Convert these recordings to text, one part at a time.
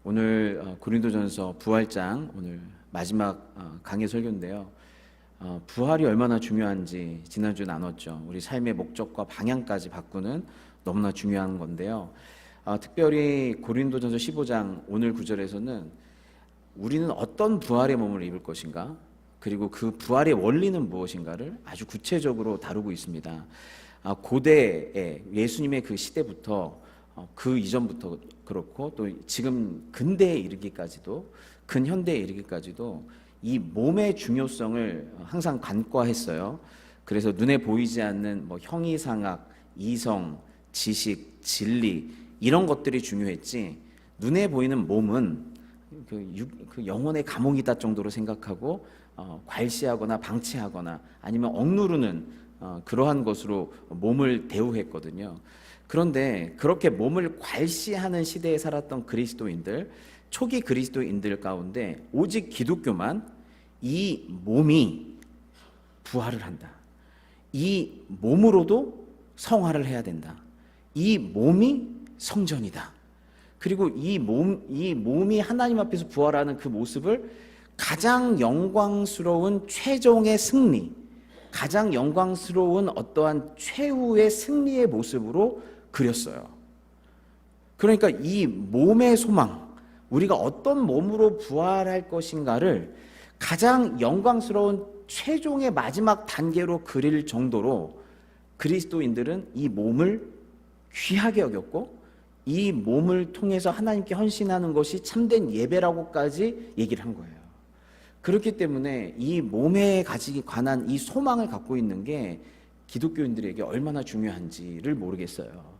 오늘 고린도전서 부활장 오늘 마지막 강의 설교인데요. 부활이 얼마나 중요한지 지난주에 나눴죠. 우리 삶의 목적과 방향까지 바꾸는 너무나 중요한 건데요. 특별히 고린도전서 15장 오늘 구절에서는 우리는 어떤 부활의 몸을 입을 것인가, 그리고 그 부활의 원리는 무엇인가를 아주 구체적으로 다루고 있습니다. 고대에 예수님의 그 시대부터 그 이전부터 그렇고 또 지금 근대에 이르기까지도, 근현대에 이르기까지도 이 몸의 중요성을 항상 간과했어요. 그래서 눈에 보이지 않는 형이상학, 이성, 지식, 진리 이런 것들이 중요했지, 눈에 보이는 몸은 그 영혼의 감옥이다 정도로 생각하고 괄시하거나 방치하거나 아니면 억누르는 그러한 것으로 몸을 대우했거든요. 그런데 그렇게 몸을 괄시하는 시대에 살았던 그리스도인들, 초기 그리스도인들 가운데 오직 기독교만 이 몸이 부활을 한다, 이 몸으로도 성화를 해야 된다, 이 몸이 성전이다, 그리고 이 몸이 하나님 앞에서 부활하는 그 모습을 가장 영광스러운 최종의 승리, 가장 영광스러운 어떠한 최후의 승리의 모습으로 그렸어요. 그러니까 이 몸의 소망, 우리가 어떤 몸으로 부활할 것인가를 가장 영광스러운 최종의 마지막 단계로 그릴 정도로 그리스도인들은 이 몸을 귀하게 여겼고, 이 몸을 통해서 하나님께 헌신하는 것이 참된 예배라고까지 얘기를 한 거예요. 그렇기 때문에 이 몸에 관한 이 소망을 갖고 있는 게 기독교인들에게 얼마나 중요한지를 모르겠어요.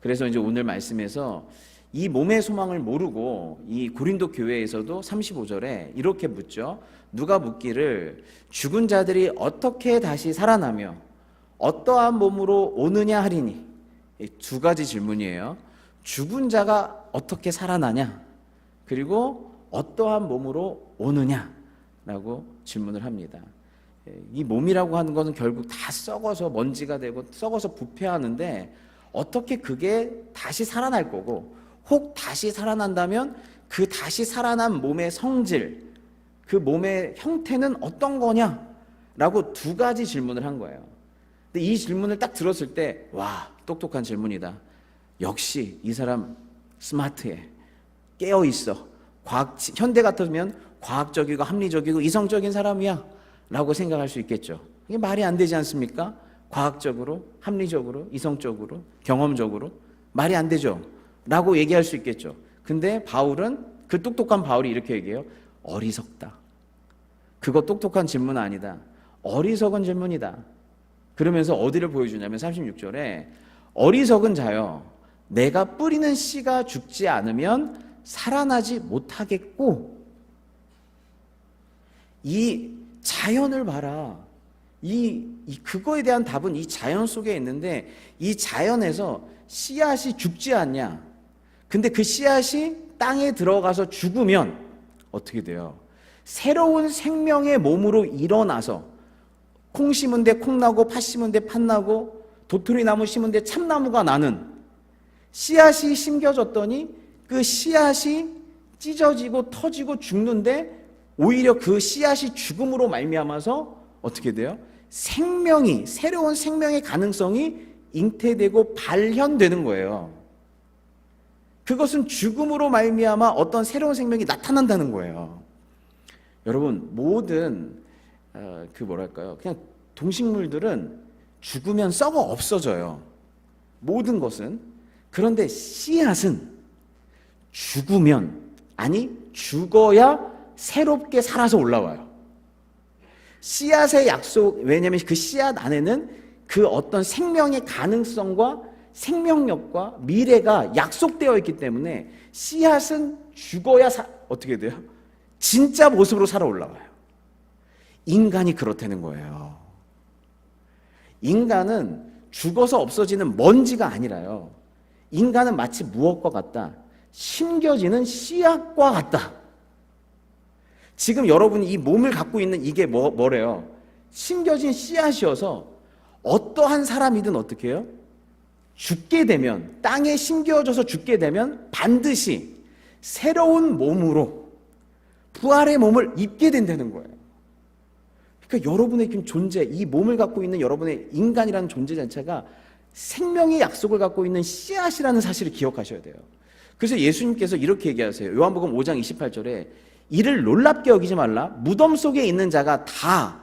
그래서 이제 오늘 말씀에서 이 몸의 소망을 모르고 이 고린도 교회에서도 35절에 이렇게 묻죠. 누가 묻기를 죽은 자들이 어떻게 다시 살아나며 어떠한 몸으로 오느냐 하리니. 두 가지 질문이에요. 죽은 자가 어떻게 살아나냐, 그리고 어떠한 몸으로 오느냐 라고 질문을 합니다. 이 몸이라고 하는 것은 결국 다 썩어서 먼지가 되고 썩어서 부패하는데, 어떻게 그게 다시 살아날 거고, 혹 다시 살아난다면 그 다시 살아난 몸의 성질, 그 몸의 형태는 어떤 거냐 라고 두 가지 질문을 한 거예요. 근데 이 질문을 딱 들었을 때, 와, 똑똑한 질문이다, 역시 이 사람 스마트해, 깨어있어, 현대 같으면 과학적이고 합리적이고 이성적인 사람이야 라고 생각할 수 있겠죠. 이게 말이 안 되지 않습니까? 과학적으로, 합리적으로, 이성적으로, 경험적으로 말이 안 되죠 라고 얘기할 수 있겠죠. 근데 바울은, 그 똑똑한 바울이 이렇게 얘기해요. 어리석다. 그거 똑똑한 질문 아니다, 어리석은 질문이다. 그러면서 어디를 보여주냐면 36절에 어리석은 자여, 내가 뿌리는 씨가 죽지 않으면 살아나지 못하겠고. 이 자연을 봐라. 그거에 대한 답은 이 자연 속에 있는데, 이 자연에서 씨앗이 죽지 않냐. 근데 그 씨앗이 땅에 들어가서 죽으면 어떻게 돼요? 새로운 생명의 몸으로 일어나서 콩 심은 데 콩 나고, 팥 심은 데 팥 나고, 도토리 나무 심은 데 참나무가 나는, 씨앗이 심겨졌더니 그 씨앗이 찢어지고 터지고 죽는데, 오히려 그 씨앗이 죽음으로 말미암아서 어떻게 돼요? 새로운 생명의 가능성이 잉태되고 발현되는 거예요. 그것은 죽음으로 말미암아 어떤 새로운 생명이 나타난다는 거예요. 여러분, 모든 그냥 동식물들은 죽으면 썩어 없어져요, 모든 것은. 그런데 씨앗은 죽어야 새롭게 살아서 올라와요. 씨앗의 약속, 왜냐하면 그 씨앗 안에는 그 어떤 생명의 가능성과 생명력과 미래가 약속되어 있기 때문에 씨앗은 죽어야 어떻게 돼요? 진짜 모습으로 살아 올라와요. 인간이 그렇다는 거예요. 인간은 죽어서 없어지는 먼지가 아니라요, 인간은 마치 무엇과 같다? 심겨지는 씨앗과 같다. 지금 여러분이 이 몸을 갖고 있는 이게 뭐래요? 심겨진 씨앗이어서 어떠한 사람이든 어떻게 해요? 죽게 되면, 땅에 심겨져서 죽게 되면 반드시 새로운 몸으로 부활의 몸을 입게 된다는 거예요. 그러니까 여러분의 지금 존재, 이 몸을 갖고 있는 여러분의 인간이라는 존재 자체가 생명의 약속을 갖고 있는 씨앗이라는 사실을 기억하셔야 돼요. 그래서 예수님께서 이렇게 얘기하세요. 요한복음 5장 28절에 이를 놀랍게 여기지 말라. 무덤 속에 있는 자가 다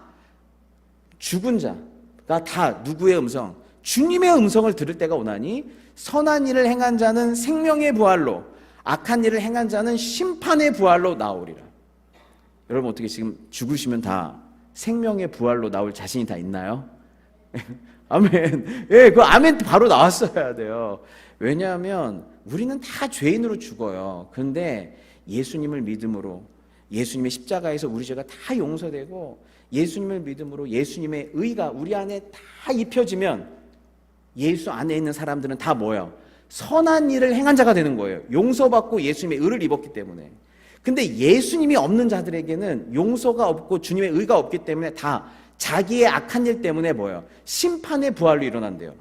죽은 자가 다 누구의 음성? 주님의 음성을 들을 때가 오나니 선한 일을 행한 자는 생명의 부활로, 악한 일을 행한 자는 심판의 부활로 나오리라. 여러분 어떻게 지금 죽으시면 다 생명의 부활로 나올 자신이 다 있나요? 아멘. 예, 그 아멘 바로 나왔어야 돼요. 왜냐하면 우리는 다 죄인으로 죽어요. 그런데 예수님을 믿음으로, 예수님의 십자가에서 우리 죄가 다 용서되고 예수님을 믿음으로 예수님의 의가 우리 안에 다 입혀지면 예수 안에 있는 사람들은 다 뭐예요? 선한 일을 행한 자가 되는 거예요. 용서받고 예수님의 의를 입었기 때문에. 근데 예수님이 없는 자들에게는 용서가 없고 주님의 의가 없기 때문에 다 자기의 악한 일 때문에 뭐예요? 심판의 부활로 일어난대요.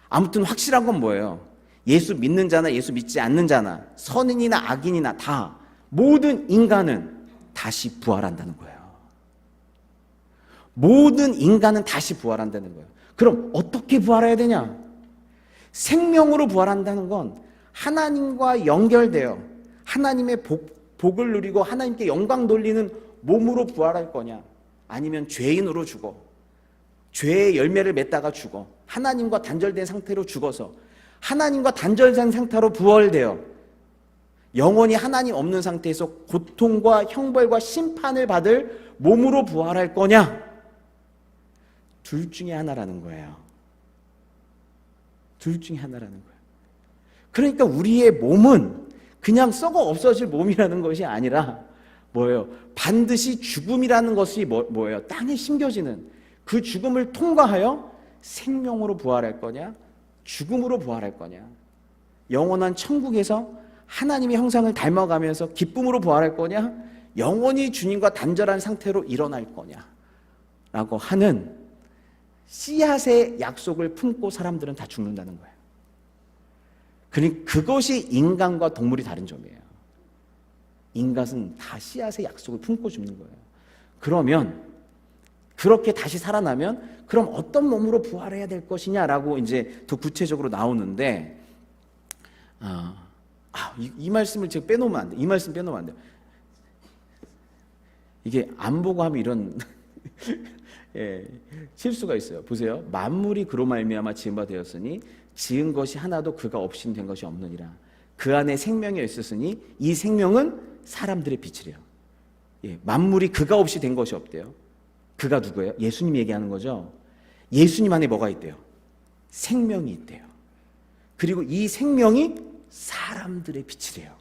아무튼 확실한 건 뭐예요? 예수 믿는 자나 예수 믿지 않는 자나 선인이나 악인이나 다 모든 인간은 다시 부활한다는 거예요. 모든 인간은 다시 부활한다는 거예요. 그럼 어떻게 부활해야 되냐? 생명으로 부활한다는 건 하나님과 연결되어 하나님의 복을 누리고 하나님께 영광 돌리는 몸으로 부활할 거냐? 아니면 죄인으로 죽어 죄의 열매를 맺다가 죽어 하나님과 단절된 상태로 죽어서 하나님과 단절된 상태로 부활되어 영원히 하나님 없는 상태에서 고통과 형벌과 심판을 받을 몸으로 부활할 거냐? 둘 중에 하나라는 거예요. 둘 중에 하나라는 거예요. 그러니까 우리의 몸은 그냥 썩어 없어질 몸이라는 것이 아니라 뭐예요? 반드시 죽음이라는 것이 뭐예요? 땅에 심겨지는 그 죽음을 통과하여 생명으로 부활할 거냐? 죽음으로 부활할 거냐? 영원한 천국에서 하나님의 형상을 닮아가면서 기쁨으로 부활할 거냐? 영원히 주님과 단절한 상태로 일어날 거냐? 라고 하는 씨앗의 약속을 품고 사람들은 다 죽는다는 거예요. 그러니까 그것이 인간과 동물이 다른 점이에요. 인간은 다 씨앗의 약속을 품고 죽는 거예요. 그러면 그렇게 다시 살아나면 그럼 어떤 몸으로 부활해야 될 것이냐라고 이제 더 구체적으로 나오는데 이 말씀을 제가 빼놓으면 안 돼. 이 말씀 빼놓으면 안 돼요. 이게 안 보고 하면 이런 예, 실수가 있어요. 보세요. 만물이 그로 말미암아 지은 바 되었으니 지은 것이 하나도 그가 없인 된 것이 없느니라. 그 안에 생명이 있었으니 이 생명은 사람들의 빛이래요. 예, 만물이 그가 없이 된 것이 없대요. 그가 누구예요? 예수님이 얘기하는 거죠. 예수님 안에 뭐가 있대요? 생명이 있대요. 그리고 이 생명이 사람들의 빛이래요.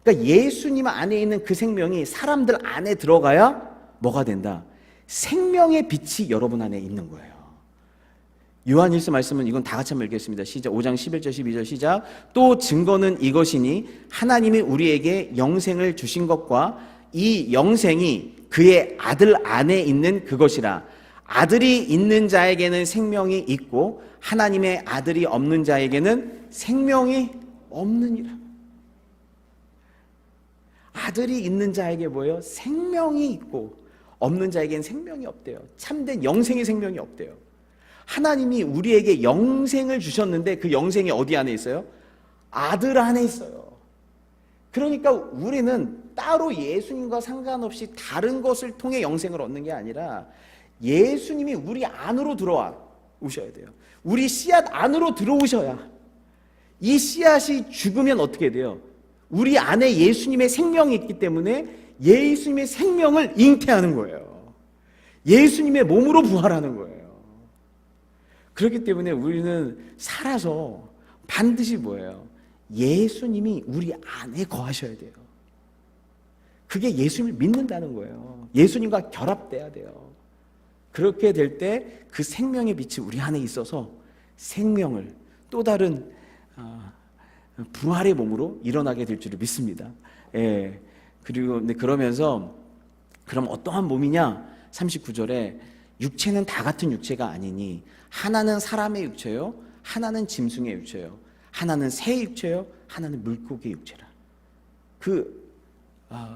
그러니까 예수님 안에 있는 그 생명이 사람들 안에 들어가야 뭐가 된다? 생명의 빛이 여러분 안에 있는 거예요. 요한일서 말씀은 이건 다 같이 한번 읽겠습니다. 시작. 5장 11절 12절 시작. 또 증거는 이것이니 하나님이 우리에게 영생을 주신 것과 이 영생이 그의 아들 안에 있는 그것이라. 아들이 있는 자에게는 생명이 있고 하나님의 아들이 없는 자에게는 생명이 없느니라. 아들이 있는 자에게 뭐예요? 생명이 있고 없는 자에게는 생명이 없대요. 참된 영생의 생명이 없대요. 하나님이 우리에게 영생을 주셨는데 그 영생이 어디 안에 있어요? 아들 안에 있어요. 그러니까 우리는 따로 예수님과 상관없이 다른 것을 통해 영생을 얻는 게 아니라 예수님이 우리 안으로 들어와 오셔야 돼요. 우리 씨앗 안으로 들어오셔야 이 씨앗이 죽으면 어떻게 돼요? 우리 안에 예수님의 생명이 있기 때문에 예수님의 생명을 잉태하는 거예요. 예수님의 몸으로 부활하는 거예요. 그렇기 때문에 우리는 살아서 반드시 뭐예요? 예수님이 우리 안에 거하셔야 돼요. 그게 예수님을 믿는다는 거예요. 예수님과 결합돼야 돼요. 그렇게 될 때 그 생명의 빛이 우리 안에 있어서 생명을 또 다른 부활의 몸으로 일어나게 될 줄을 믿습니다. 예. 그리고 그러면서 그럼 어떠한 몸이냐? 39절에 육체는 다 같은 육체가 아니니 하나는 사람의 육체요, 하나는 짐승의 육체요, 하나는 새의 육체요, 하나는 물고기의 육체라.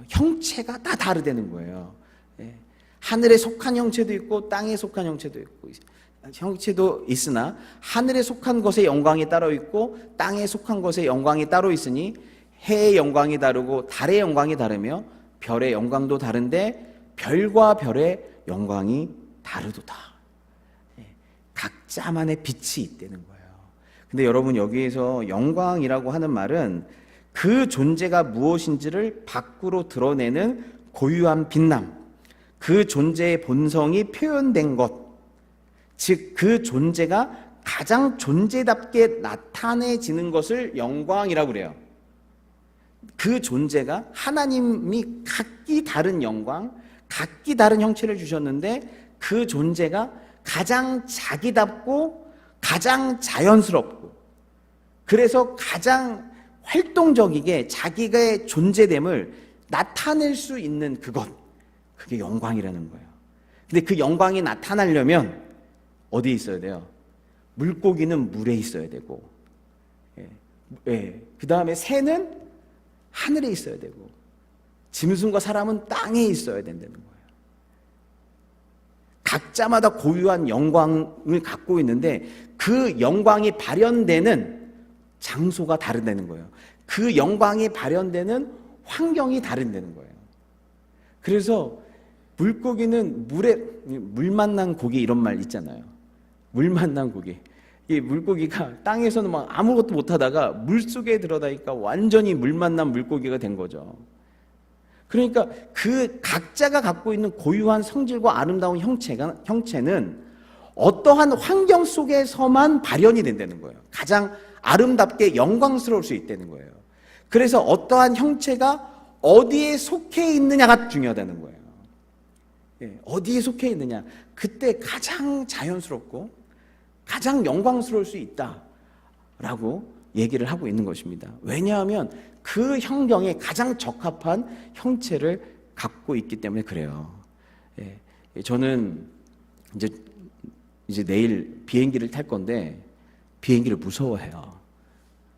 형체가 다 다르다는 거예요. 예. 하늘에 속한 형체도 있고 땅에 속한 형체도 있고, 형체도 있으나 하늘에 속한 것의 영광이 따로 있고 땅에 속한 것의 영광이 따로 있으니 해의 영광이 다르고 달의 영광이 다르며 별의 영광도 다른데 별과 별의 영광이 다르도다. 각자만의 빛이 있다는 거예요. 근데 여러분, 여기에서 영광이라고 하는 말은 그 존재가 무엇인지를 밖으로 드러내는 고유한 빛남, 그 존재의 본성이 표현된 것, 즉 그 존재가 가장 존재답게 나타내지는 것을 영광이라고 그래요. 그 존재가, 하나님이 각기 다른 영광, 각기 다른 형체를 주셨는데 그 존재가 가장 자기답고 가장 자연스럽고, 그래서 가장 활동적이게 자기의 존재됨을 나타낼 수 있는 그것, 그게 영광이라는 거예요. 근데 그 영광이 나타나려면 어디에 있어야 돼요? 물고기는 물에 있어야 되고, 그 다음에 새는 하늘에 있어야 되고, 짐승과 사람은 땅에 있어야 된다는 거예요. 각자마다 고유한 영광을 갖고 있는데 그 영광이 발현되는 장소가 다르다는 거예요. 그 영광이 발현되는 환경이 다른다는 거예요. 그래서 물고기는 물 만난 고기, 이런 말 있잖아요. 물 만난 고기. 이 물고기가 땅에서는 막 아무것도 못하다가 물속에 들어가니까 완전히 물 만난 물고기가 된 거죠. 그러니까 그 각자가 갖고 있는 고유한 성질과 아름다운 형체는 어떠한 환경 속에서만 발현이 된다는 거예요. 가장 아름답게 영광스러울 수 있다는 거예요. 그래서 어떠한 형체가 어디에 속해 있느냐가 중요하다는 거예요. 어디에 속해 있느냐, 그때 가장 자연스럽고 가장 영광스러울 수 있다라고 얘기를 하고 있는 것입니다. 왜냐하면 그 환경에 가장 적합한 형체를 갖고 있기 때문에 그래요. 저는 이제 내일 비행기를 탈 건데 비행기를 무서워해요.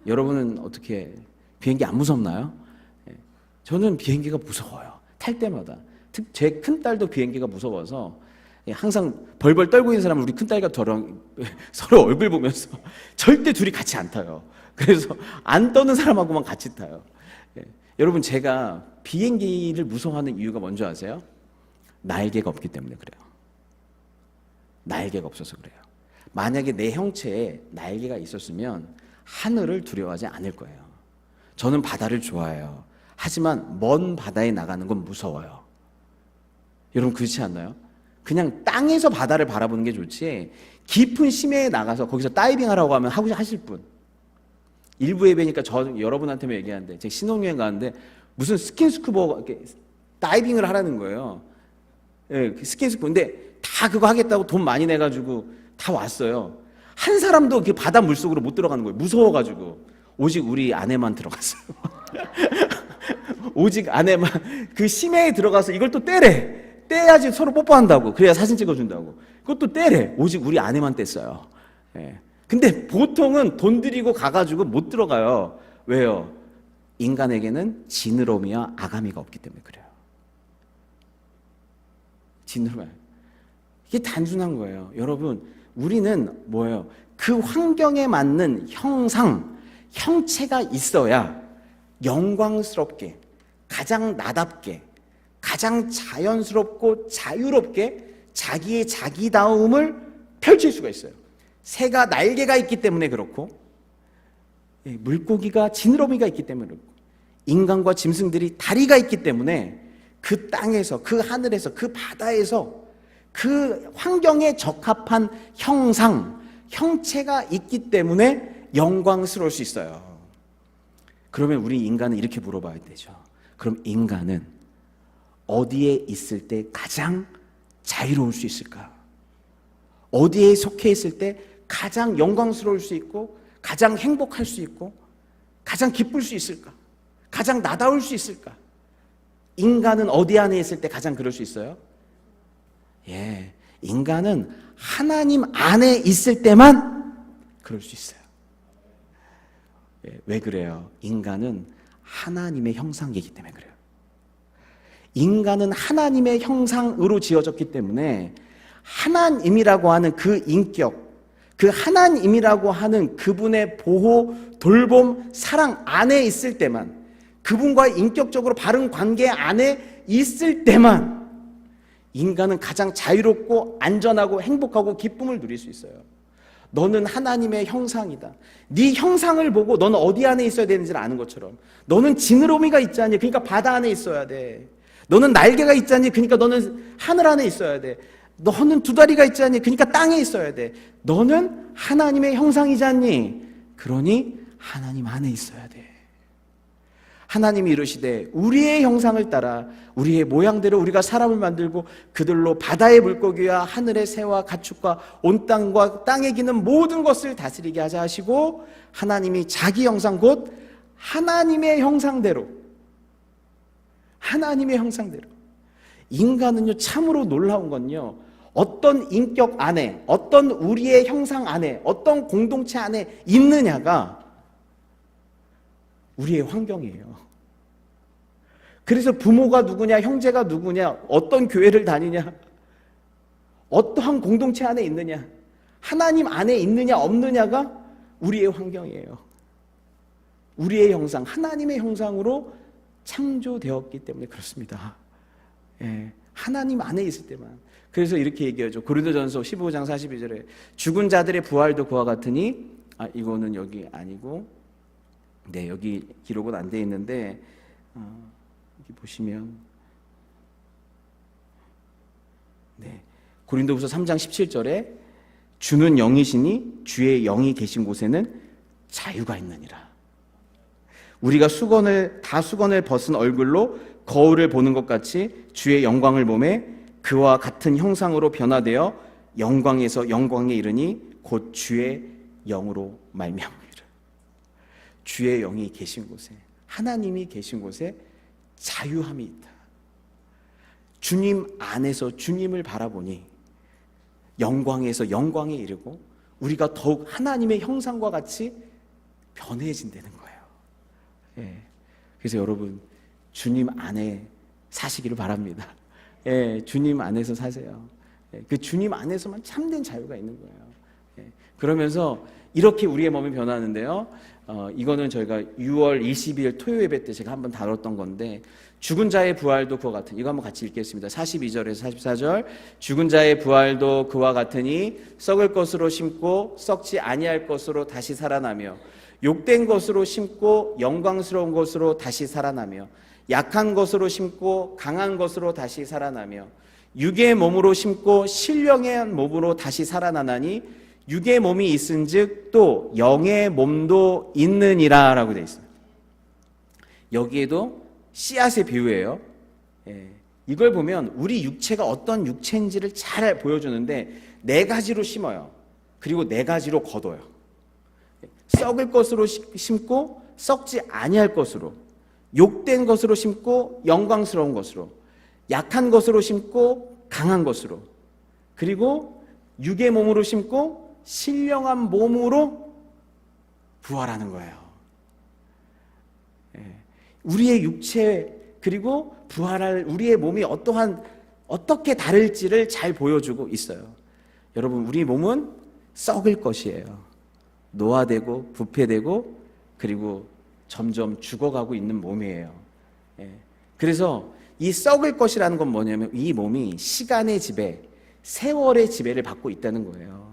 여러분은 어떻게, 비행기 안 무섭나요? 저는 비행기가 무서워요. 탈 때마다. 제 큰딸도 비행기가 무서워서 항상 벌벌 떨고 있는 사람은 우리 큰딸과 저랑 서로 얼굴 보면서 절대 둘이 같이 안 타요. 그래서 안 떠는 사람하고만 같이 타요. 여러분, 제가 비행기를 무서워하는 이유가 뭔지 아세요? 날개가 없기 때문에 그래요. 날개가 없어서 그래요. 만약에 내 형체에 날개가 있었으면 하늘을 두려워하지 않을 거예요. 저는 바다를 좋아해요. 하지만 먼 바다에 나가는 건 무서워요. 여러분, 그렇지 않나요? 그냥 땅에서 바다를 바라보는 게 좋지, 깊은 심해에 나가서 거기서 다이빙 하라고 하면 하실 분. 일부 예배니까 여러분한테만 얘기하는데, 제가 신혼여행 가는데 무슨 스킨스쿠버 다이빙을 하라는 거예요. 스킨스쿠버. 근데 다 그거 하겠다고 돈 많이 내가지고 다 왔어요. 한 사람도 그 바다 물속으로 못 들어가는 거예요. 무서워가지고. 오직 우리 아내만 들어갔어요. 오직 아내만 그 심해에 들어가서 이걸 또 떼야지 서로 뽀뽀한다고, 그래야 사진 찍어준다고. 그것도 떼래. 오직 우리 아내만 뗐어요. 근데 보통은 돈 들이고 가가지고 못 들어가요. 왜요? 인간에게는 지느러미와 아가미가 없기 때문에 그래요. 지느러미. 이게 단순한 거예요. 여러분, 우리는 뭐예요? 그 환경에 맞는 형체가 있어야 영광스럽게, 가장 나답게, 가장 자연스럽고 자유롭게 자기의 자기다움을 펼칠 수가 있어요. 새가 날개가 있기 때문에 그렇고, 물고기가 지느러미가 있기 때문에 그렇고, 인간과 짐승들이 다리가 있기 때문에 그 땅에서, 그 하늘에서, 그 바다에서 그 환경에 적합한 형체가 있기 때문에 영광스러울 수 있어요. 그러면 우리 인간은 이렇게 물어봐야 되죠. 그럼 인간은 어디에 있을 때 가장 자유로울 수 있을까? 어디에 속해 있을 때 가장 영광스러울 수 있고, 가장 행복할 수 있고, 가장 기쁠 수 있을까? 가장 나다울 수 있을까? 인간은 어디 안에 있을 때 가장 그럴 수 있어요? 인간은 하나님 안에 있을 때만 그럴 수 있어요. 왜 그래요? 인간은 하나님의 형상이기 때문에 그래요. 인간은 하나님의 형상으로 지어졌기 때문에 하나님이라고 하는 그 인격, 그 하나님이라고 하는 그분의 보호, 돌봄, 사랑 안에 있을 때만, 그분과 인격적으로 바른 관계 안에 있을 때만 인간은 가장 자유롭고 안전하고 행복하고 기쁨을 누릴 수 있어요. 너는 하나님의 형상이다. 네 형상을 보고 너는 어디 안에 있어야 되는지를 아는 것처럼, 너는 지느러미가 있잖니, 그러니까 바다 안에 있어야 돼. 너는 날개가 있잖니, 그러니까 너는 하늘 안에 있어야 돼. 너는 두 다리가 있잖니, 그러니까 땅에 있어야 돼. 너는 하나님의 형상이잖니, 그러니 하나님 안에 있어야 돼. 하나님이 이르시되 우리의 형상을 따라 우리의 모양대로 우리가 사람을 만들고 그들로 바다의 물고기와 하늘의 새와 가축과 온 땅과 땅에 기는 모든 것을 다스리게 하자 하시고, 하나님이 자기 형상 곧 하나님의 형상대로, 하나님의 형상대로. 인간은요, 참으로 놀라운 건요, 어떤 인격 안에, 어떤 우리의 형상 안에, 어떤 공동체 안에 있느냐가 우리의 환경이에요. 그래서 부모가 누구냐, 형제가 누구냐, 어떤 교회를 다니냐, 어떠한 공동체 안에 있느냐, 하나님 안에 있느냐 없느냐가 우리의 환경이에요. 우리의 형상, 하나님의 형상으로 창조되었기 때문에 그렇습니다. 예, 하나님 안에 있을 때만. 그래서 이렇게 얘기하죠. 고린도전서 15장 42절에 죽은 자들의 부활도 그와 같으니, 이거는 여기 아니고, 네, 여기 기록은 안 돼 있는데, 여기 보시면, 네, 고린도후서 3장 17절에 주는 영이시니 주의 영이 계신 곳에는 자유가 있느니라. 우리가 수건을 벗은 얼굴로 거울을 보는 것 같이 주의 영광을 보매 그와 같은 형상으로 변화되어 영광에서 영광에 이르니 곧 주의 영으로 말미암으리라. 주의 영이 계신 곳에, 하나님이 계신 곳에 자유함이 있다. 주님 안에서 주님을 바라보니 영광에서 영광에 이르고 우리가 더욱 하나님의 형상과 같이 변해진다는 거예요. 예. 그래서 여러분, 주님 안에 사시기를 바랍니다. 예, 주님 안에서 사세요. 예, 그 주님 안에서만 참된 자유가 있는 거예요. 예, 그러면서 이렇게 우리의 몸이 변하는데요. 이거는 저희가 6월 22일 토요 예배 때 제가 한번 다뤘던 건데, 죽은 자의 부활도 그와 같으니, 이거 한번 같이 읽겠습니다. 42절에서 44절. 죽은 자의 부활도 그와 같으니 썩을 것으로 심고 썩지 아니할 것으로 다시 살아나며, 욕된 것으로 심고 영광스러운 것으로 다시 살아나며, 약한 것으로 심고 강한 것으로 다시 살아나며, 육의 몸으로 심고 신령한 몸으로 다시 살아나나니 육의 몸이 있은즉 또 영의 몸도 있느니라 라고 되어 있어요. 여기에도 씨앗의 비유예요. 예, 이걸 보면 우리 육체가 어떤 육체인지를 잘 보여주는데, 네 가지로 심어요. 그리고 네 가지로 거둬요. 썩을 것으로 심고 썩지 아니할 것으로, 욕된 것으로 심고 영광스러운 것으로, 약한 것으로 심고 강한 것으로, 그리고 육의 몸으로 심고 신령한 몸으로 부활하는 거예요. 우리의 육체, 그리고 부활할 우리의 몸이 어떻게 다를지를 잘 보여주고 있어요. 여러분, 우리 몸은 썩을 것이에요. 노화되고 부패되고 그리고 점점 죽어가고 있는 몸이에요. 그래서 이 썩을 것이라는 건 뭐냐면, 이 몸이 시간의 지배, 세월의 지배를 받고 있다는 거예요.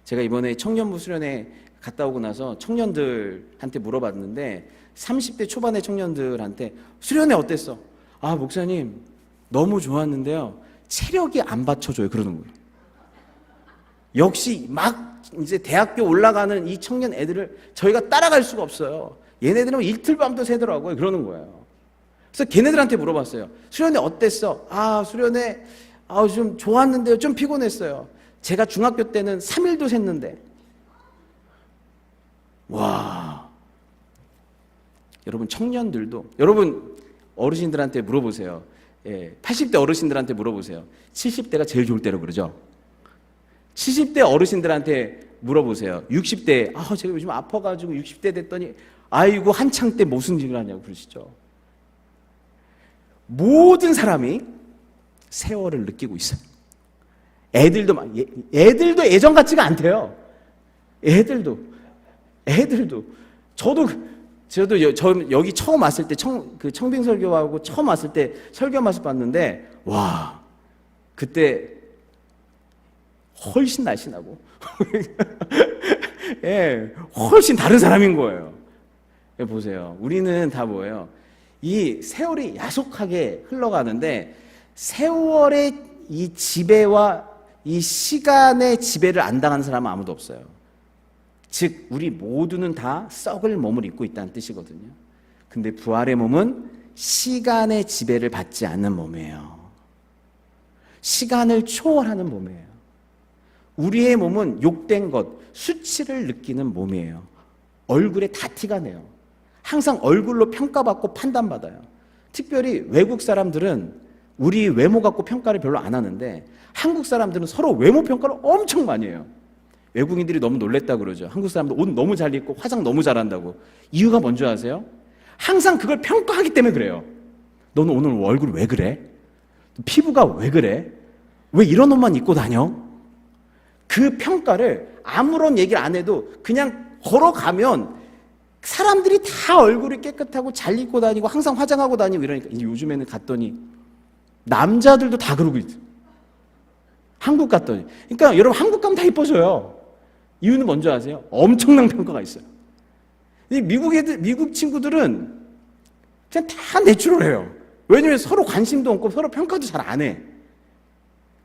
제가 이번에 청년부 수련회 갔다 오고 나서 청년들한테 물어봤는데, 30대 초반의 청년들한테 수련회 어땠어? 목사님 너무 좋았는데요, 체력이 안 받쳐줘요, 그러는 거예요. 역시 막 이제 대학교 올라가는 이 청년 애들을 저희가 따라갈 수가 없어요. 얘네들은 이틀 밤도 새더라고요, 그러는 거예요. 그래서 걔네들한테 물어봤어요. 수련회 어땠어? 수련회 좀 좋았는데요, 좀 피곤했어요. 제가 중학교 때는 3일도 샜는데. 와, 여러분, 청년들도, 여러분 어르신들한테 물어보세요. 80대 어르신들한테 물어보세요. 70대가 제일 좋을 때라고 그러죠. 70대 어르신들한테 물어보세요. 60대, 제가 요즘 아파가지고 60대 됐더니 아이고 한창 때 무슨 일을 하냐고 그러시죠. 모든 사람이 세월을 느끼고 있어요. 애들도 예전 같지가 않대요. 애들도 저도 여기 처음 왔을 때 청빙 설교하고 처음 왔을 때 설교 맛을 봤는데 와 그때 훨씬 날씬하고 예, 훨씬 다른 사람인 거예요. 보세요. 우리는 다 뭐예요? 이 세월이 야속하게 흘러가는데 세월의 이 지배와 이 시간의 지배를 안 당하는 사람은 아무도 없어요. 즉 우리 모두는 다 썩을 몸을 입고 있다는 뜻이거든요. 근데 부활의 몸은 시간의 지배를 받지 않는 몸이에요. 시간을 초월하는 몸이에요. 우리의 몸은 욕된 것, 수치를 느끼는 몸이에요. 얼굴에 다 티가 내요. 항상 얼굴로 평가받고 판단받아요. 특별히 외국 사람들은 우리 외모 갖고 평가를 별로 안 하는데 한국 사람들은 서로 외모 평가를 엄청 많이 해요. 외국인들이 너무 놀랬다 그러죠. 한국 사람들 옷 너무 잘 입고 화장 너무 잘한다고. 이유가 뭔지 아세요? 항상 그걸 평가하기 때문에 그래요. 너는 오늘 얼굴 왜 그래? 피부가 왜 그래? 왜 이런 옷만 입고 다녀? 그 평가를 아무런 얘기를 안 해도 그냥 걸어가면 사람들이 다 얼굴이 깨끗하고 잘 입고 다니고 항상 화장하고 다니고 이러니까 이제 요즘에는 갔더니 남자들도 다 그러고 있어요. 한국 갔더니. 그러니까 여러분 한국 가면 다 이뻐져요. 이유는 뭔지 아세요? 엄청난 평가가 있어요. 미국 친구들은 그냥 다 내추럴해요. 왜냐면 서로 관심도 없고 서로 평가도 잘 안 해.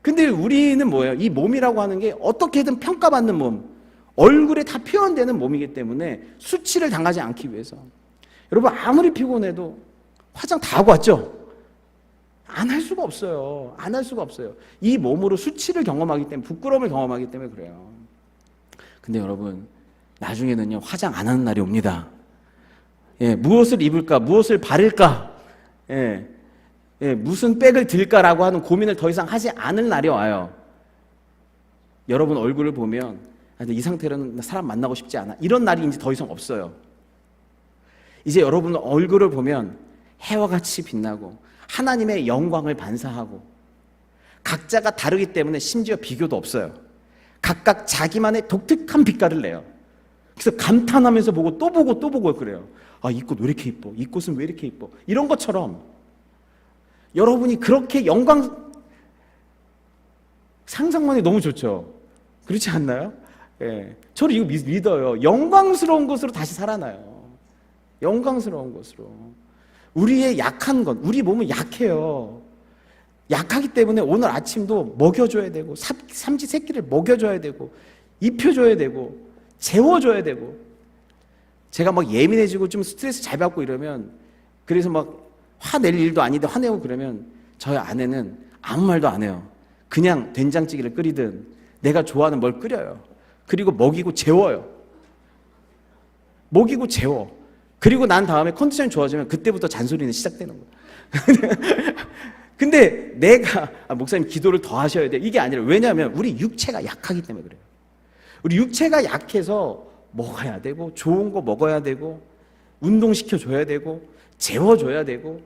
근데 우리는 뭐예요? 이 몸이라고 하는 게 어떻게든 평가받는 몸, 얼굴에 다 표현되는 몸이기 때문에 수치를 당하지 않기 위해서. 여러분 아무리 피곤해도 화장 다 하고 왔죠? 안 할 수가 없어요. 안 할 수가 없어요. 이 몸으로 수치를 경험하기 때문에, 부끄러움을 경험하기 때문에 그래요. 근데 여러분 나중에는요 화장 안 하는 날이 옵니다. 예, 무엇을 입을까, 무엇을 바를까, 무슨 백을 들까라고 하는 고민을 더 이상 하지 않을 날이 와요. 여러분 얼굴을 보면 이 상태로는 사람 만나고 싶지 않아. 이런 날이 이제 더 이상 없어요. 이제 여러분 얼굴을 보면 해와 같이 빛나고 하나님의 영광을 반사하고 각자가 다르기 때문에 심지어 비교도 없어요. 각각 자기만의 독특한 빛깔을 내요. 그래서 감탄하면서 보고 또 보고 또 보고 그래요. 아, 이 꽃 왜 이렇게 이뻐? 이 꽃은 왜 이렇게 이뻐? 이런 것처럼 여러분이 그렇게 영광 상상만 해도 너무 좋죠. 그렇지 않나요? 예, 저는 이거 믿어요. 영광스러운 것으로 다시 살아나요. 영광스러운 것으로. 우리의 약한 것, 우리 몸은 약해요. 약하기 때문에 오늘 아침도 먹여줘야 되고 삼지 새끼를 먹여줘야 되고 입혀줘야 되고 재워줘야 되고. 제가 막 예민해지고 좀 스트레스 잘 받고 이러면, 그래서 막 화낼 일도 아닌데 화내고 그러면 저희 아내는 아무 말도 안 해요. 그냥 된장찌개를 끓이든 내가 좋아하는 뭘 끓여요. 그리고 먹이고 재워요. 먹이고 재워. 그리고 난 다음에 컨디션이 좋아지면 그때부터 잔소리는 시작되는 거예요. 근데 내가 목사님 기도를 더 하셔야 돼, 이게 아니라, 왜냐하면 우리 육체가 약하기 때문에 그래요. 우리 육체가 약해서 먹어야 되고 좋은 거 먹어야 되고 운동시켜줘야 되고 재워줘야 되고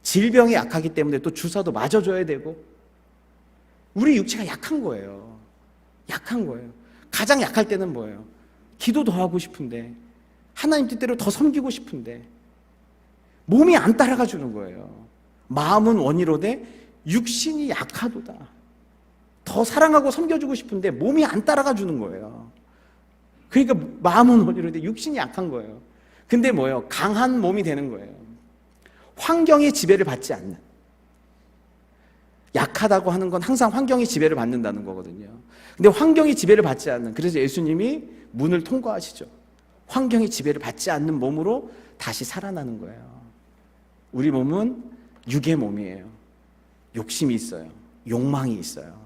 질병이 약하기 때문에 또 주사도 맞아줘야 되고. 우리 육체가 약한 거예요. 약한 거예요. 가장 약할 때는 뭐예요? 기도 더 하고 싶은데, 하나님 뜻대로 더 섬기고 싶은데 몸이 안 따라가 주는 거예요. 마음은 원이로되 육신이 약하도다. 더 사랑하고 섬겨주고 싶은데 몸이 안 따라가 주는 거예요. 그러니까 마음은 원이로되 육신이 약한 거예요. 근데 뭐예요? 강한 몸이 되는 거예요. 환경의 지배를 받지 않는. 약하다고 하는 건 항상 환경의 지배를 받는다는 거거든요. 근데 환경의 지배를 받지 않는, 그래서 예수님이 문을 통과하시죠. 환경의 지배를 받지 않는 몸으로 다시 살아나는 거예요. 우리 몸은 육의 몸이에요. 욕심이 있어요. 욕망이 있어요.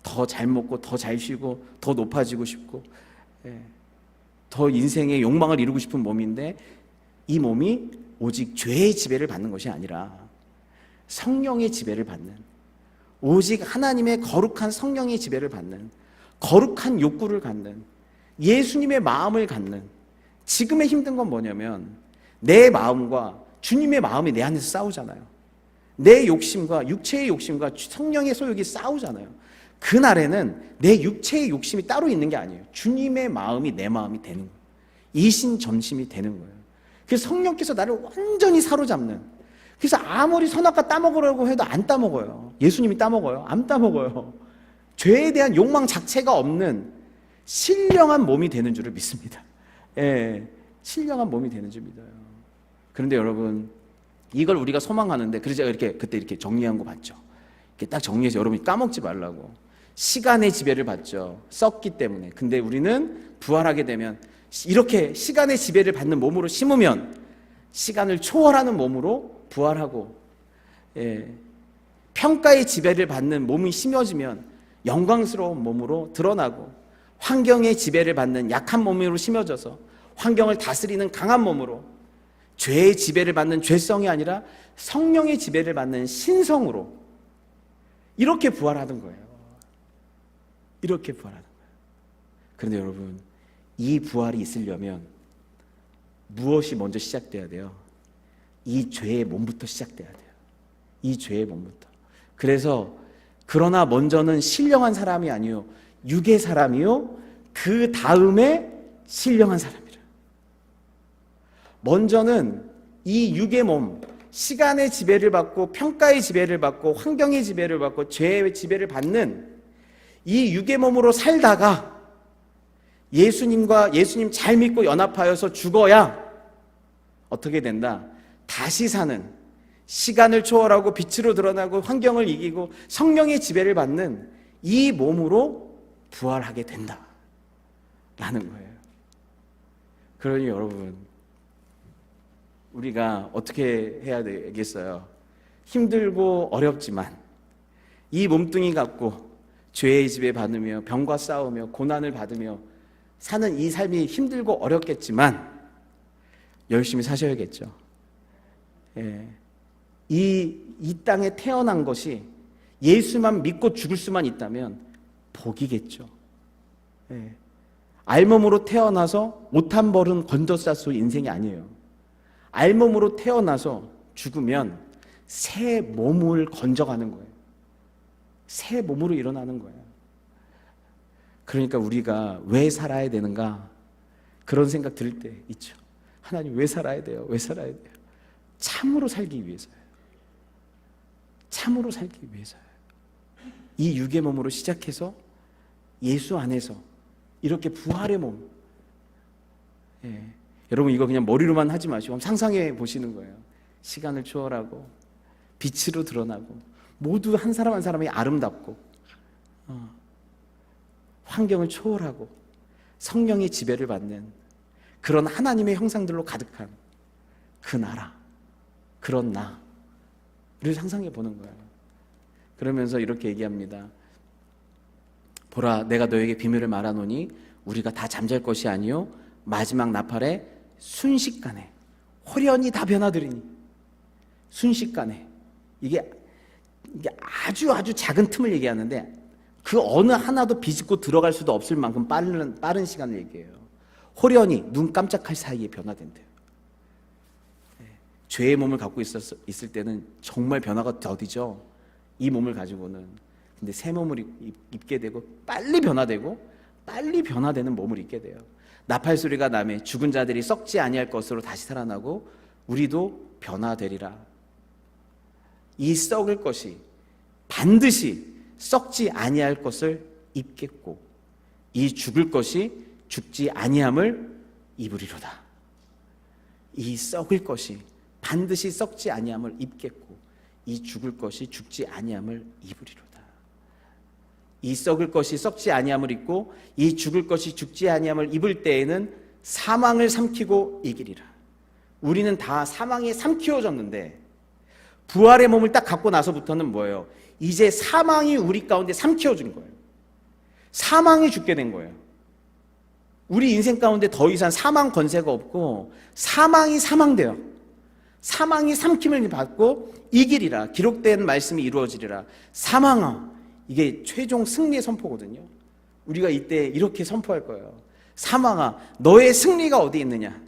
더 잘 먹고 더 잘 쉬고 더 높아지고 싶고 더 인생의 욕망을 이루고 싶은 몸인데, 이 몸이 오직 죄의 지배를 받는 것이 아니라 성령의 지배를 받는, 오직 하나님의 거룩한 성령의 지배를 받는, 거룩한 욕구를 갖는, 예수님의 마음을 갖는, 지금의 힘든 건 뭐냐면 내 마음과 주님의 마음이 내 안에서 싸우잖아요. 내 욕심과 육체의 욕심과 성령의 소욕이 싸우잖아요. 그날에는 내 육체의 욕심이 따로 있는 게 아니에요. 주님의 마음이 내 마음이 되는 거예요. 이신점심이 되는 거예요. 그래서 성령께서 나를 완전히 사로잡는, 그래서 아무리 선악과 따먹으려고 해도 안 따먹어요. 예수님이 따먹어요? 안 따먹어요. 죄에 대한 욕망 자체가 없는 신령한 몸이 되는 줄을 믿습니다. 예, 신령한 몸이 되는 줄 믿어요. 그런데 여러분, 이걸 우리가 소망하는데, 그래서 제가 그때 이렇게 정리한 거 봤죠. 이렇게 딱 정리해서 여러분이 까먹지 말라고. 시간의 지배를 받죠. 썩기 때문에. 근데 우리는 부활하게 되면 이렇게 시간의 지배를 받는 몸으로 심으면 시간을 초월하는 몸으로 부활하고, 평가의 지배를 받는 몸이 심어지면 영광스러운 몸으로 드러나고, 환경의 지배를 받는 약한 몸으로 심어져서 환경을 다스리는 강한 몸으로, 죄의 지배를 받는 죄성이 아니라 성령의 지배를 받는 신성으로 이렇게 부활하는 거예요. 이렇게 부활하는 거예요. 그런데 여러분, 이 부활이 있으려면 무엇이 먼저 시작돼야 돼요? 이 죄의 몸부터 시작돼야 돼요. 이 죄의 몸부터. 그래서 그러나 먼저는 신령한 사람이 아니요 육의 사람이요 그 다음에 신령한 사람이라. 먼저는 이 육의 몸, 시간의 지배를 받고 평가의 지배를 받고 환경의 지배를 받고 죄의 지배를 받는 이 육의 몸으로 살다가 예수님과 예수님 잘 믿고 연합하여서 죽어야 어떻게 된다? 다시 사는, 시간을 초월하고 빛으로 드러나고 환경을 이기고 성령의 지배를 받는 이 몸으로 부활하게 된다 라는 거예요. 그러니 여러분, 우리가 어떻게 해야 되겠어요? 힘들고 어렵지만 이 몸뚱이 갖고 죄의 지배 받으며 병과 싸우며 고난을 받으며 사는 이 삶이 힘들고 어렵겠지만 열심히 사셔야겠죠. 이 땅에 태어난 것이 예수만 믿고 죽을 수만 있다면 복이겠죠. 알몸으로 태어나서 옷 한 벌은 건져 쌀 인생이 아니에요. 알몸으로 태어나서 죽으면 새 몸을 건져가는 거예요. 새 몸으로 일어나는 거예요. 그러니까 우리가 왜 살아야 되는가, 그런 생각 들 때 있죠. 하나님, 왜 살아야 돼요? 왜 살아야 돼요? 참으로 살기 위해서예요. 참으로 살기 위해서예요. 이 육의 몸으로 시작해서 예수 안에서 이렇게 부활의 몸. 여러분, 이거 그냥 머리로만 하지 마시고 한번 상상해 보시는 거예요. 시간을 초월하고 빛으로 드러나고 모두 한 사람 한 사람이 아름답고 환경을 초월하고 성령의 지배를 받는 그런 하나님의 형상들로 가득한 그 나라, 그런 나를 상상해 보는 거예요. 그러면서 이렇게 얘기합니다. 보라, 내가 너에게 비밀을 말하노니 우리가 다 잠잘 것이 아니요 마지막 나팔에 순식간에 호련히 다 변화되리니. 순식간에. 이게 아주 작은 틈을 얘기하는데 그 어느 하나도 비집고 들어갈 수도 없을 만큼 빠른 시간을 얘기해요. 호련히 눈 깜짝할 사이에 변화된대요. 죄의 몸을 갖고 있을 때는 정말 변화가 더디죠. 이 몸을 가지고는. 근데 새 몸을 입게 되고 빨리 변화되고 빨리 변화되는 몸을 입게 돼요. 나팔 소리가 나매 죽은 자들이 썩지 아니할 것으로 다시 살아나고 우리도 변화되리라. 이 썩을 것이 반드시 썩지 아니할 것을 입겠고 이 죽을 것이 죽지 아니함을 입으리로다. 이 썩을 것이 반드시 썩지 아니함을 입겠고 이 죽을 것이 죽지 아니함을 입으리로다. 이 썩을 것이 썩지 아니함을 입고 이 죽을 것이 죽지 아니함을 입을 때에는 사망을 삼키고 이기리라. 우리는 다 사망에 삼키워졌는데 부활의 몸을 딱 갖고 나서부터는 뭐예요? 이제 사망이 우리 가운데 삼키워진 거예요. 사망이 죽게 된 거예요. 우리 인생 가운데 더 이상 사망 권세가 없고 사망이 사망돼요. 사망이 삼킴을 받고 이기리라. 기록된 말씀이 이루어지리라. 사망아, 이게 최종 승리의 선포거든요. 우리가 이때 이렇게 선포할 거예요. 사망아, 너의 승리가 어디 있느냐?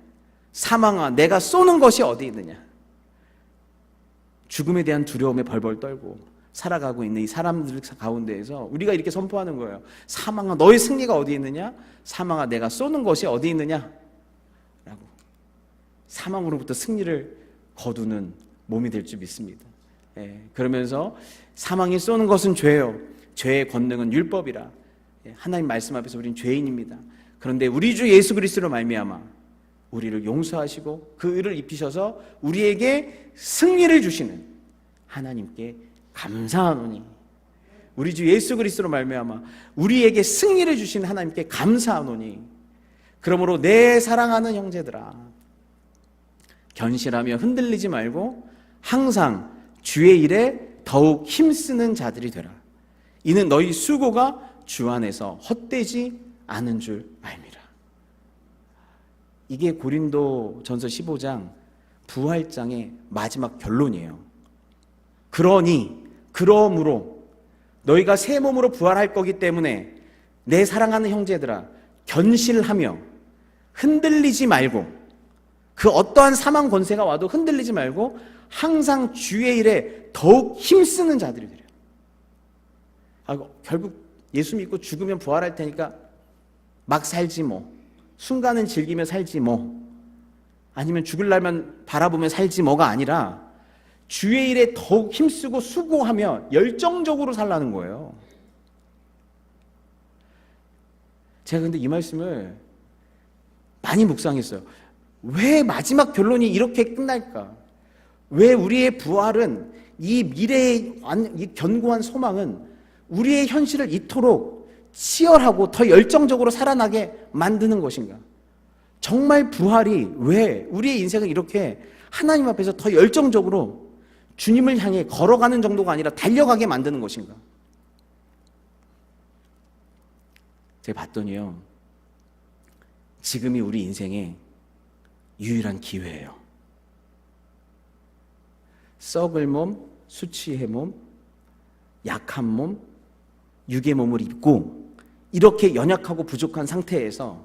사망아, 내가 쏘는 것이 어디 있느냐? 죽음에 대한 두려움에 벌벌 떨고 살아가고 있는 이 사람들 가운데에서 우리가 이렇게 선포하는 거예요. 사망아, 너의 승리가 어디 있느냐? 사망아, 내가 쏘는 것이 어디 있느냐? 라고. 사망으로부터 승리를 거두는 몸이 될 줄 믿습니다. 그러면서 사망이 쏘는 것은 죄요, 죄의 권능은 율법이라. 하나님 말씀 앞에서 우리는 죄인입니다. 그런데 우리 주 예수 그리스도로 말미암아 우리를 용서하시고 그 의를 입히셔서 우리에게 승리를 주시는 하나님께 감사하노니, 우리 주 예수 그리스도로 말미암아 우리에게 승리를 주신 하나님께 감사하노니, 그러므로 내 사랑하는 형제들아, 견실하며 흔들리지 말고 항상 주의 일에 더욱 힘쓰는 자들이 되라. 이는 너희 수고가 주 안에서 헛되지 않은 줄 알미라. 이게 고린도전서 15장 부활장의 마지막 결론이에요. 그러므로 너희가 새 몸으로 부활할 거기 때문에 내 사랑하는 형제들아, 견실하며 흔들리지 말고, 그 어떠한 사망 권세가 와도 흔들리지 말고 항상 주의 일에 더욱 힘쓰는 자들이 되려. 결국 예수 믿고 죽으면 부활할 테니까 막 살지 뭐, 순간은 즐기며 살지 뭐, 아니면 죽을 날만 바라보며 살지 뭐가 아니라 주의 일에 더욱 힘쓰고 수고하며 열정적으로 살라는 거예요. 제가 근데 이 말씀을 많이 묵상했어요. 왜 마지막 결론이 이렇게 끝날까? 왜 우리의 부활은, 이 미래의 이 견고한 소망은 우리의 현실을 이토록 치열하고 더 열정적으로 살아나게 만드는 것인가? 정말 부활이 왜 우리의 인생을 이렇게 하나님 앞에서 더 열정적으로 주님을 향해 걸어가는 정도가 아니라 달려가게 만드는 것인가? 제가 봤더니요, 지금이 우리 인생의 유일한 기회예요. 썩을 몸, 수치의 몸, 약한 몸, 육의 몸을 입고 이렇게 연약하고 부족한 상태에서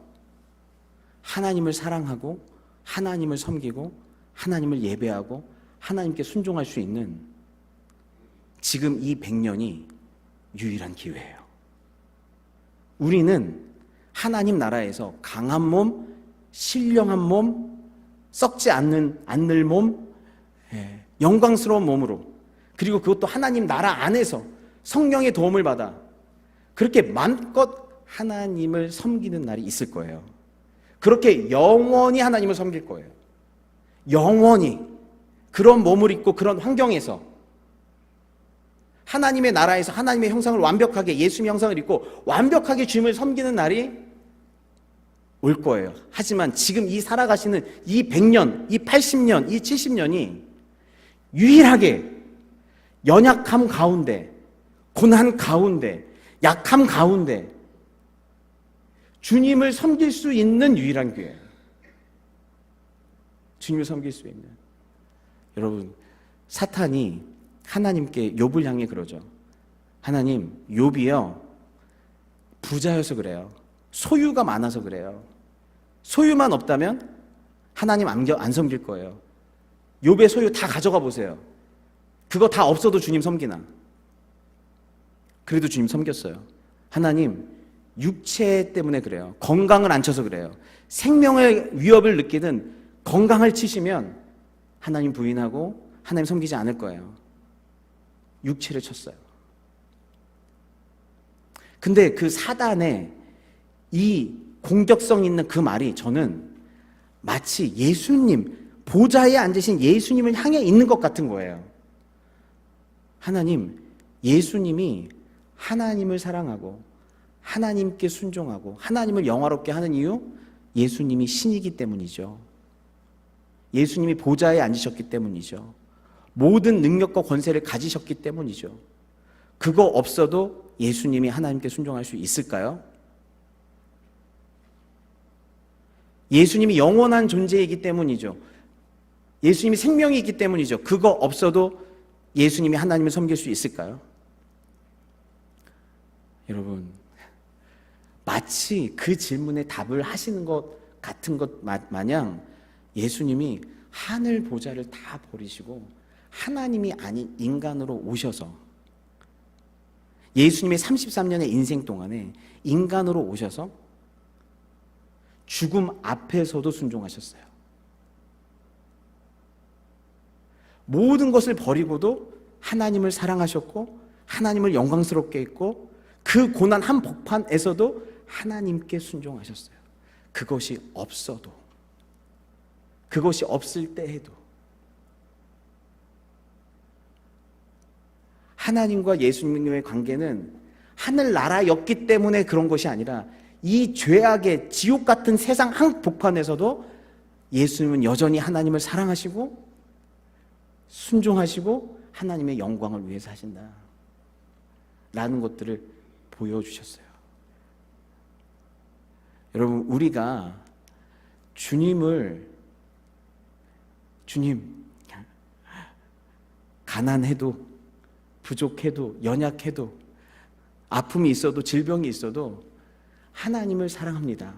하나님을 사랑하고 하나님을 섬기고 하나님을 예배하고 하나님께 순종할 수 있는 지금 이 100년이 유일한 기회예요. 우리는 하나님 나라에서 강한 몸, 신령한 몸, 썩지 않을 몸, 영광스러운 몸으로, 그리고 그것도 하나님 나라 안에서 성령의 도움을 받아 그렇게 마음껏 하나님을 섬기는 날이 있을 거예요. 그렇게 영원히 하나님을 섬길 거예요. 영원히 그런 몸을 입고 그런 환경에서 하나님의 나라에서 하나님의 형상을 완벽하게, 예수님의 형상을 입고 완벽하게 주님을 섬기는 날이 올 거예요. 하지만 지금 이 살아가시는 이 100년, 이 80년, 이 70년이 유일하게 연약함 가운데, 고난 가운데, 약함 가운데 주님을 섬길 수 있는 유일한 기회예요. 주님을 섬길 수 있는. 여러분, 사탄이 하나님께 욥을 향해 그러죠. 하나님, 욥이요 부자여서 그래요. 소유가 많아서 그래요. 소유만 없다면 하나님 안 섬길 거예요. 욥의 소유 다 가져가 보세요. 그거 다 없어도 주님 섬기나? 그래도 주님 섬겼어요. 하나님, 육체 때문에 그래요. 건강을 안 쳐서 그래요. 생명의 위협을 느끼는 건강을 치시면 하나님 부인하고 하나님 섬기지 않을 거예요. 육체를 쳤어요. 근데 그 사단의 이 공격성 있는 그 말이 저는 마치 예수님, 보좌에 앉으신 예수님을 향해 있는 것 같은 거예요. 하나님, 예수님이 하나님을 사랑하고 하나님께 순종하고 하나님을 영화롭게 하는 이유, 예수님이 신이기 때문이죠. 예수님이 보좌에 앉으셨기 때문이죠. 모든 능력과 권세를 가지셨기 때문이죠. 그거 없어도 예수님이 하나님께 순종할 수 있을까요? 예수님이 영원한 존재이기 때문이죠. 예수님이 생명이 있기 때문이죠. 그거 없어도 예수님이 하나님을 섬길 수 있을까요? 여러분, 마치 그 질문에 답을 하시는 것 같은 것 마냥 예수님이 하늘 보좌를 다 버리시고 하나님이 아닌 인간으로 오셔서 예수님의 33년의 인생 동안에 인간으로 오셔서 죽음 앞에서도 순종하셨어요. 모든 것을 버리고도 하나님을 사랑하셨고 하나님을 영광스럽게 했고 그 고난 한복판에서도 하나님께 순종하셨어요. 그것이 없어도, 그것이 없을 때에도 하나님과 예수님의 관계는 하늘나라였기 때문에 그런 것이 아니라 이 죄악의 지옥 같은 세상 한복판에서도 예수님은 여전히 하나님을 사랑하시고 순종하시고 하나님의 영광을 위해서 하신다 라는 것들을 보여주셨어요. 여러분, 우리가 주님 가난해도 부족해도 연약해도 아픔이 있어도 질병이 있어도 하나님을 사랑합니다.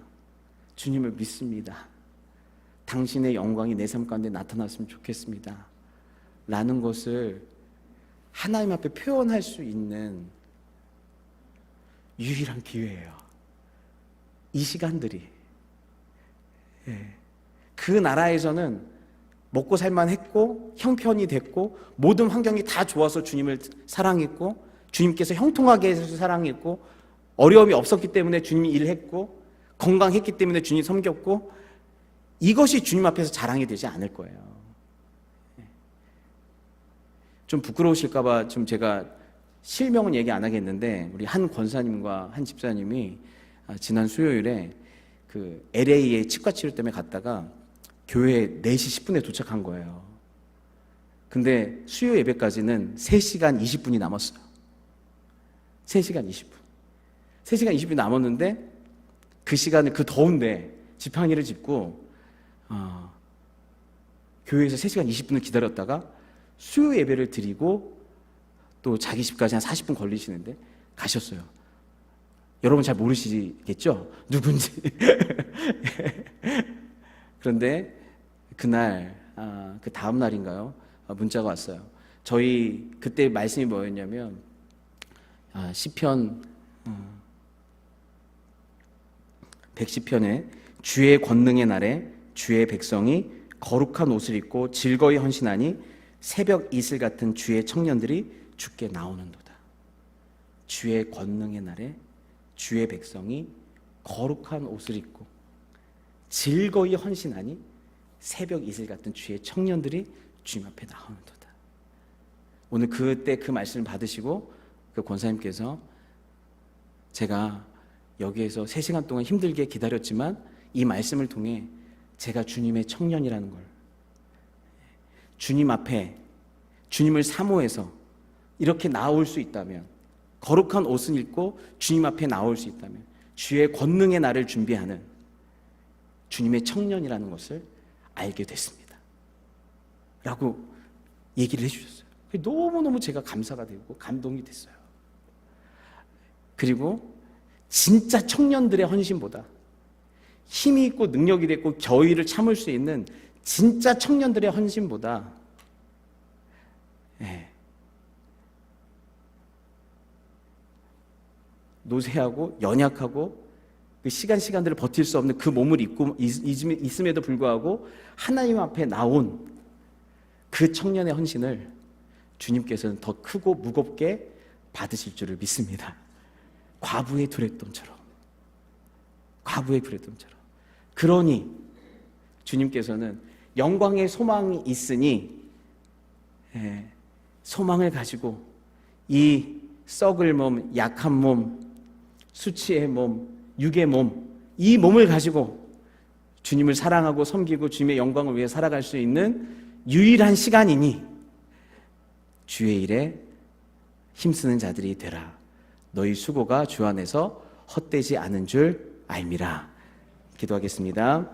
주님을 믿습니다. 당신의 영광이 내 삶 가운데 나타났으면 좋겠습니다 라는 것을 하나님 앞에 표현할 수 있는 유일한 기회예요. 이 시간들이. 그 나라에서는 먹고 살만 했고 형편이 됐고 모든 환경이 다 좋아서 주님을 사랑했고 주님께서 형통하게 해서 사랑했고 어려움이 없었기 때문에 주님이 일했고 건강했기 때문에 주님 섬겼고 이것이 주님 앞에서 자랑이 되지 않을 거예요. 좀 부끄러우실까 봐 좀 제가 실명은 얘기 안 하겠는데 우리 한 권사님과 한 집사님이 지난 수요일에 그 LA에 치과 치료 때문에 갔다가 교회에 4시 10분에 도착한 거예요. 근데 수요 예배까지는 3시간 20분이 남았어요. 3시간 20분. 3시간 20분이 남았는데 그 시간을 그 더운데 지팡이를 짚고 교회에서 3시간 20분을 기다렸다가 수요 예배를 드리고 또 자기 집까지 한 40분 걸리시는데 가셨어요. 여러분 잘 모르시겠죠? 누군지. 그런데 그날 그 다음 날인가요? 문자가 왔어요. 저희 그때 말씀이 뭐였냐면 시편 110편에 주의 권능의 날에 주의 백성이 거룩한 옷을 입고 즐거이 헌신하니 새벽 이슬 같은 주의 청년들이 주께 나오는도다. 주의 권능의 날에 주의 백성이 거룩한 옷을 입고 즐거이 헌신하니 새벽 이슬 같은 주의 청년들이 주님 앞에 나오는도다. 오늘 그때 그 말씀을 받으시고 그 권사님께서 제가 여기에서 3시간 동안 힘들게 기다렸지만 이 말씀을 통해 제가 주님의 청년이라는 걸, 주님 앞에 주님을 사모해서 이렇게 나올 수 있다면, 거룩한 옷을 입고 주님 앞에 나올 수 있다면 주의 권능의 날을 준비하는 주님의 청년이라는 것을 알게 됐습니다 라고 얘기를 해주셨어요. 너무너무 제가 감사가 되고 감동이 됐어요. 그리고 진짜 청년들의 헌신보다 힘이 있고 능력이 있고 겨위를 참을 수 있는 진짜 청년들의 헌신보다 노쇠하고 연약하고 그 시간들을 버틸 수 없는 그 몸을 입고 있음에도 불구하고 하나님 앞에 나온 그 청년의 헌신을 주님께서는 더 크고 무겁게 받으실 줄을 믿습니다. 과부의 두랫돈처럼. 그러니 주님께서는 영광의 소망이 있으니 소망을 가지고 이 썩을 몸, 약한 몸, 수치의 몸, 육의 몸, 이 몸을 가지고 주님을 사랑하고 섬기고 주님의 영광을 위해 살아갈 수 있는 유일한 시간이니 주의 일에 힘쓰는 자들이 되라. 너희 수고가 주 안에서 헛되지 않은 줄 알미라. 기도하겠습니다.